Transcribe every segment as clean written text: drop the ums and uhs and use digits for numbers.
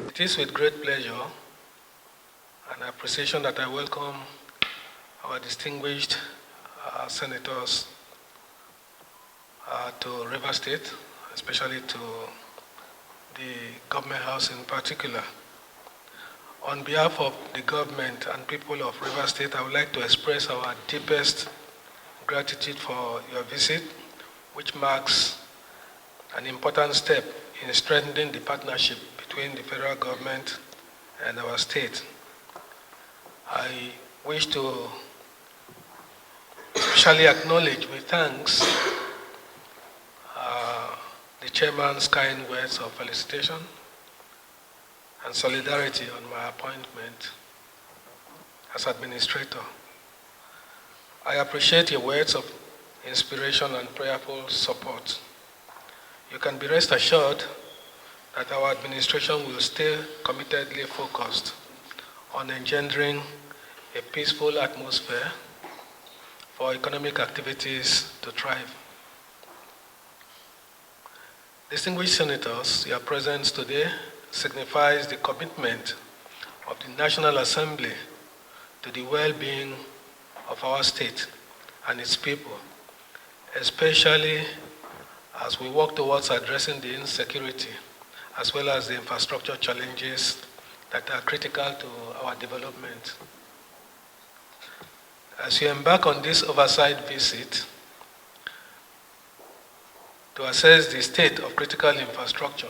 It is with great pleasure and appreciation that I welcome our distinguished senators to River State, especially to the Government House in particular. On behalf of the government and people of River State, I would like to express our deepest gratitude for your visit, which marks an important step in strengthening the partnership between the federal government and our state. I wish to especially acknowledge with thanks the chairman's kind words of felicitation and solidarity on my appointment as administrator. I appreciate your words of inspiration and prayerful support. You can be rest assured that our administration will stay committedly focused on engendering a peaceful atmosphere for economic activities to thrive. Distinguished senators, your presence today signifies the commitment of the National Assembly to the well-being of our state and its people, especially as we work towards addressing the insecurity as well as the infrastructure challenges that are critical to our development. As you embark on this oversight visit to assess the state of critical infrastructure,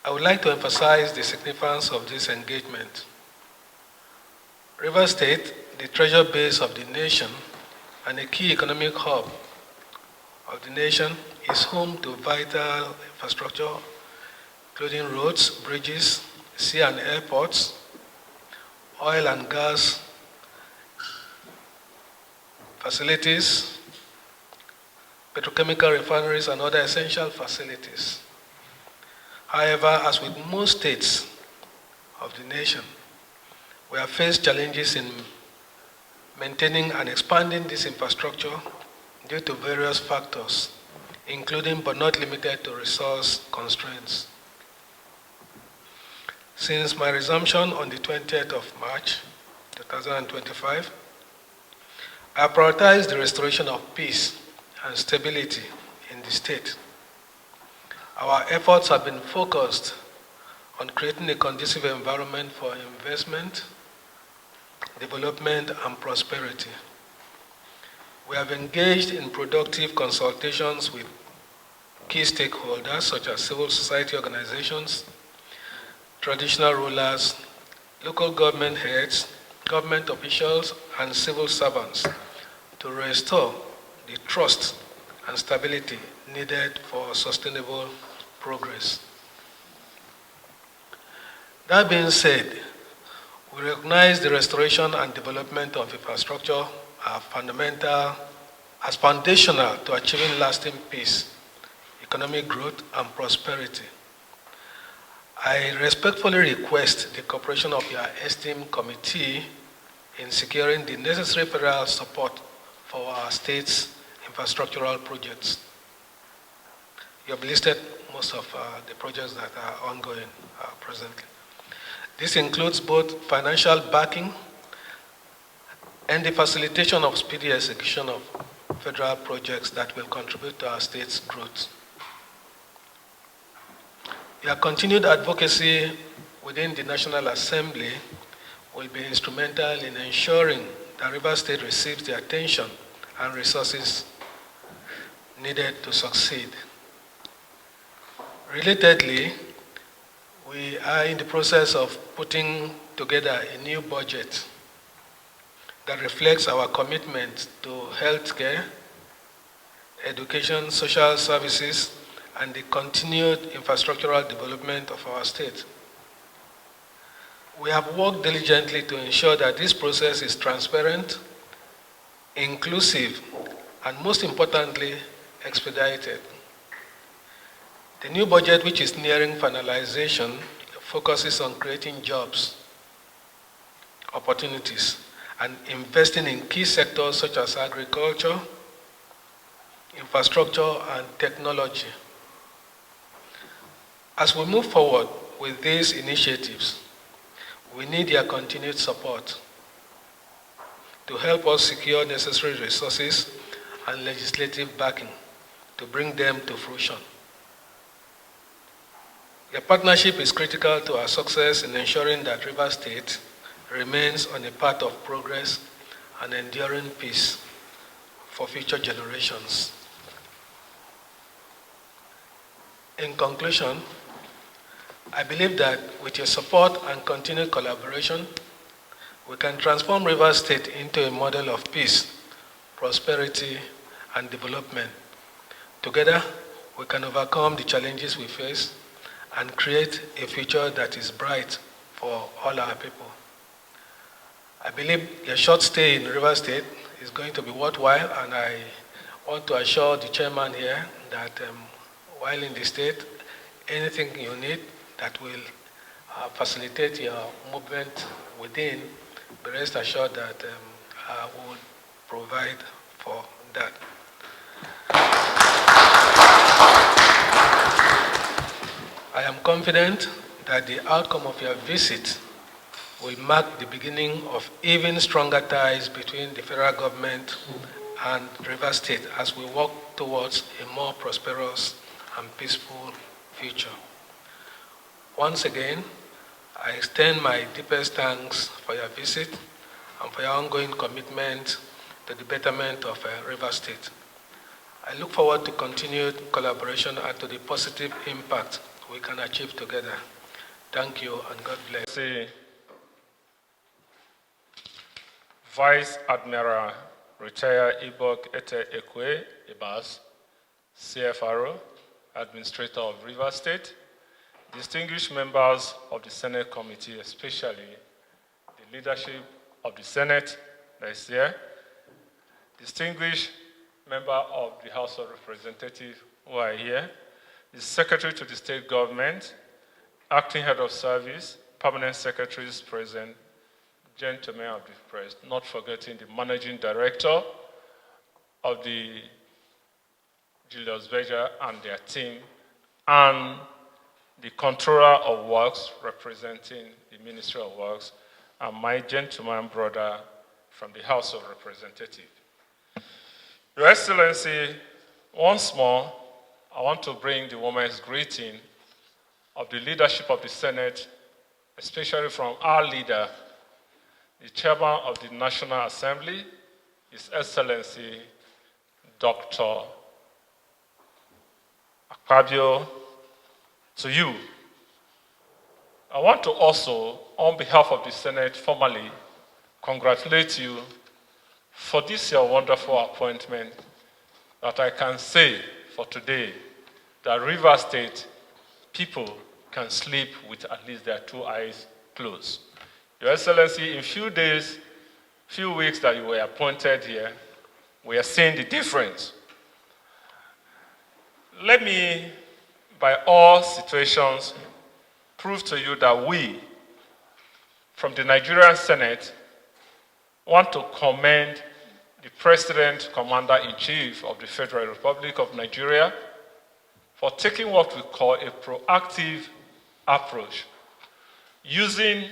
I would like to emphasize the significance of this engagement. River State, the treasure base of the nation and a key economic hub of the nation, is home to vital infrastructure, including roads, bridges, sea and airports, oil and gas facilities, petrochemical refineries, and other essential facilities. However, as with most states of the nation, we have faced challenges in maintaining and expanding this infrastructure due to various factors, including but not limited to resource constraints. Since my resumption on the 20th of March, 2025, I have prioritized the restoration of peace and stability in the state. Our efforts have been focused on creating a conducive environment for investment, development, and prosperity. We have engaged in productive consultations with key stakeholders such as civil society organizations, traditional rulers, local government heads, government officials, and civil servants to restore the trust and stability needed for sustainable progress. That being said, we recognize the restoration and development of infrastructure are foundational to achieving lasting peace, economic growth, and prosperity. I respectfully request the cooperation of your esteemed committee in securing the necessary federal support for our state's infrastructural projects. You have listed most of the projects that are ongoing presently. This includes both financial backing and the facilitation of speedy execution of federal projects that will contribute to our state's growth. Your continued advocacy within the National Assembly will be instrumental in ensuring that River State receives the attention and resources needed to succeed. Relatedly, we are in the process of putting together a new budget that reflects our commitment to healthcare, education, social services, and the continued infrastructural development of our state. We have worked diligently to ensure that this process is transparent, inclusive, and most importantly, expedited. The new budget, which is nearing finalization, focuses on creating jobs, opportunities, and investing in key sectors such as agriculture, infrastructure, and technology. As we move forward with these initiatives, we need your continued support to help us secure necessary resources and legislative backing to bring them to fruition. Your partnership is critical to our success in ensuring that Rivers State remains on a path of progress and enduring peace for future generations. In conclusion, I believe that with your support and continued collaboration, we can transform Rivers State into a model of peace, prosperity, and development. Together, we can overcome the challenges we face and create a future that is bright for all our people. I believe your short stay in Rivers State is going to be worthwhile, and I want to assure the chairman here that while in the state, anything you need that will facilitate your movement within, be rest assured that we will provide for that. I am confident that the outcome of your visit will mark the beginning of even stronger ties between the federal government and Rivers State as we work towards a more prosperous and peaceful future. Once again, I extend my deepest thanks for your visit and for your ongoing commitment to the betterment of Rivers State. I look forward to continued collaboration and to the positive impact we can achieve together. Thank you and God bless. Vice Admiral Retired Ibok Ete Ekwe Ibas, CFRO, Administrator of Rivers State, distinguished members of the Senate Committee, especially the leadership of the Senate that is here, distinguished member of the House of Representatives who are here, the Secretary to the State Government, Acting Head of Service, Permanent Secretaries present, gentlemen of the press, not forgetting the Managing Director of the Julius Berger and their team, and the Controller of Works representing the Ministry of Works, and my gentleman brother from the House of Representatives. Your Excellency, once more, I want to bring the woman's greeting of the leadership of the Senate, especially from our leader, the Chairman of the National Assembly, His Excellency, Dr. Akpoti-Uduaghan, to you. I want to also, on behalf of the Senate, formally congratulate you for this your wonderful appointment that I can say for today that Rivers State people can sleep with at least their two eyes closed. Your Excellency, in few days, few weeks that you were appointed here, we are seeing the difference. Let me, by all situations, prove to you that we, from the Nigerian Senate, want to commend the President, Commander-in-Chief of the Federal Republic of Nigeria for taking what we call a proactive approach, using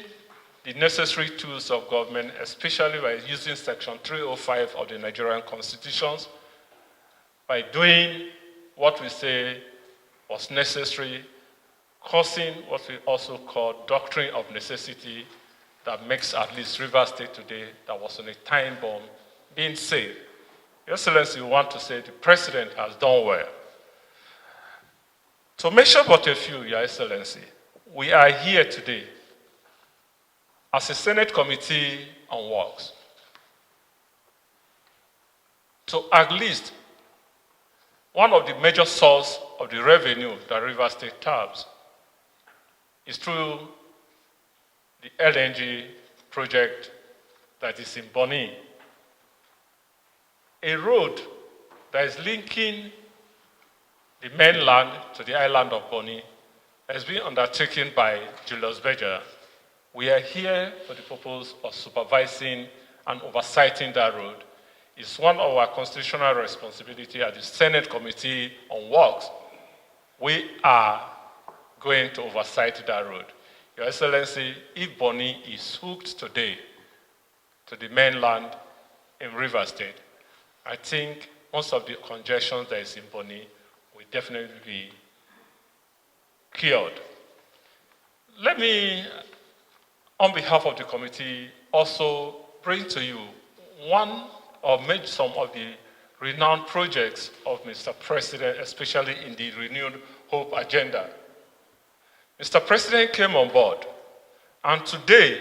the necessary tools of government, especially by using Section 305 of the Nigerian Constitution, by doing what we say was necessary, causing what we also call doctrine of necessity that makes at least Rivers State today, that was on a time bomb, being saved. Your Excellency, we want to say the President has done well. To mention but a few, Your Excellency, we are here today as a Senate Committee on Works to at least one of the major sources of the revenue that Rivers State taps is through the LNG project that is in Bonny. A road that is linking the mainland to the island of Bonny has been undertaken by Julius Berger. We are here for the purpose of supervising and oversighting that road. It's one of our constitutional responsibility at the Senate Committee on Works. We are going to oversight that road. Your Excellency, if Bonny is hooked today to the mainland in Rivers State, I think most of the congestion that is in Bonny will definitely be cured. Let me, on behalf of the committee, also bring to you one or maybe some of the renowned projects of Mr. President, especially in the Renewed Hope agenda. Mr. President came on board, and today,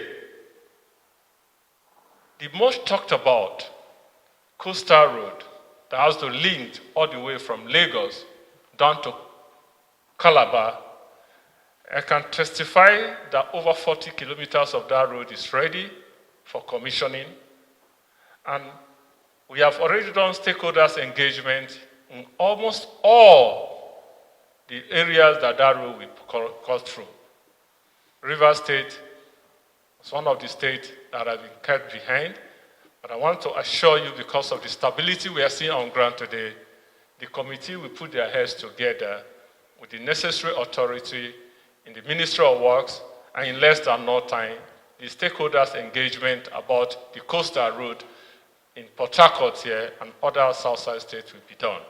the most talked about coastal road that has to link all the way from Lagos down to Calabar, I can testify that over 40 kilometers of that road is ready for commissioning, and we have already done stakeholders engagement in almost all the areas that road will cut through. Rivers State is one of the states that have been kept behind, but I want to assure you, because of the stability we are seeing on ground today, the committee will put their heads together with the necessary authority in the Ministry of Works, and in less than no time, the stakeholders engagement about the coastal route in Port Harcourt here and other Southside states will be done.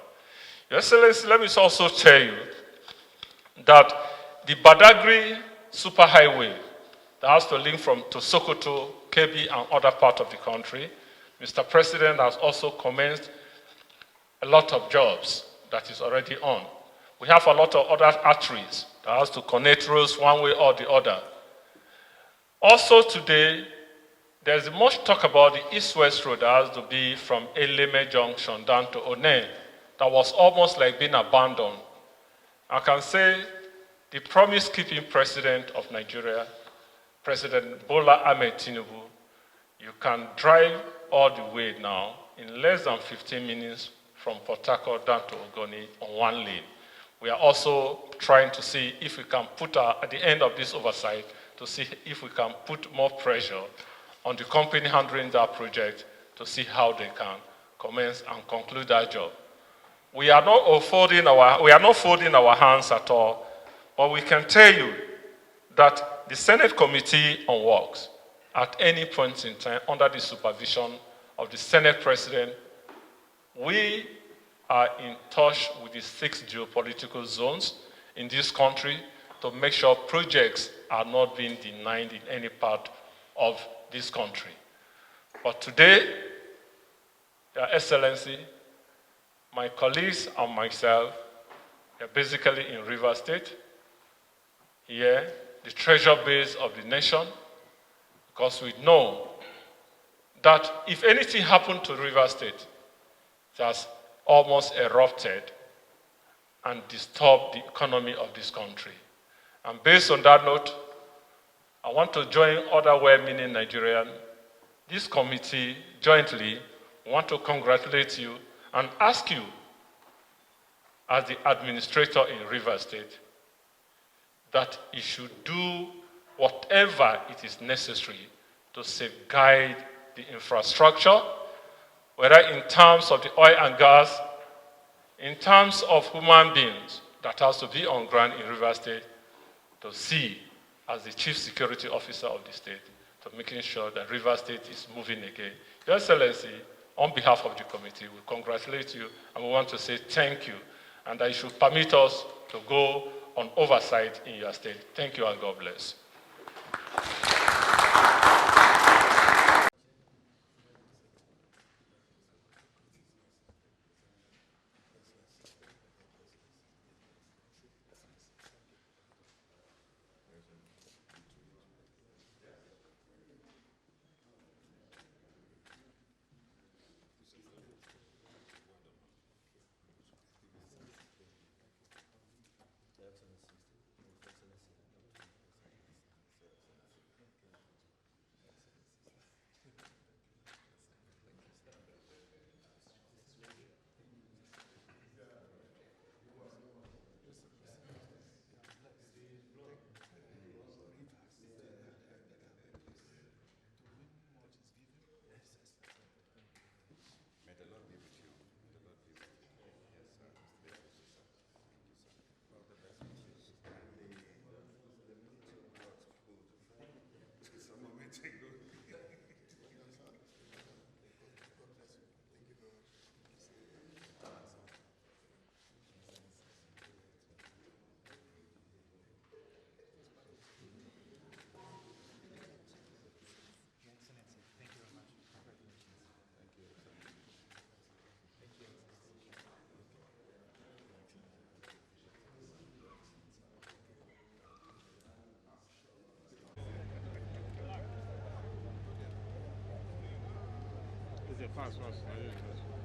Your Excellency, let me also tell you that the Badagry superhighway that has to link to Sokoto, Kebbi, and other parts of the country, Mr. President has also commenced a lot of jobs that is already on. We have a lot of other arteries that has to connect roads one way or the other. Also today, there's much talk about the east-west road that has to be from Eleme Junction down to One, that was almost like being abandoned. I can say the promise-keeping president of Nigeria, President Bola Ahmed Tinubu, you can drive all the way now in less than 15 minutes from Port Harcourt down to Ogoni on one lane. We are also trying to see if we can put, at the end of this oversight, to see if we can put more pressure on the company handling that project to see how they can commence and conclude that job. We are not folding our hands at all, but we can tell you that the Senate Committee on Works, at any point in time, under the supervision of the Senate President, we are in touch with the 6 geopolitical zones in this country to make sure projects are not being denied in any part of this country. But today, Your Excellency, my colleagues and myself are basically in Rivers State, here, the treasure base of the nation, because we know that if anything happened to Rivers State, it has almost erupted and disturbed the economy of this country. And based on that note, I want to join other well-meaning Nigerians. This committee jointly want to congratulate you and ask you, as the administrator in Rivers State, that you should do whatever it is necessary to safeguard the infrastructure, whether in terms of the oil and gas, in terms of human beings that has to be on ground in Rivers State, to see as the Chief Security Officer of the state, to making sure that Rivers State is moving again. Your Excellency, on behalf of the committee, we congratulate you and we want to say thank you, and that you should permit us to go on oversight in your state. Thank you and God bless. fast.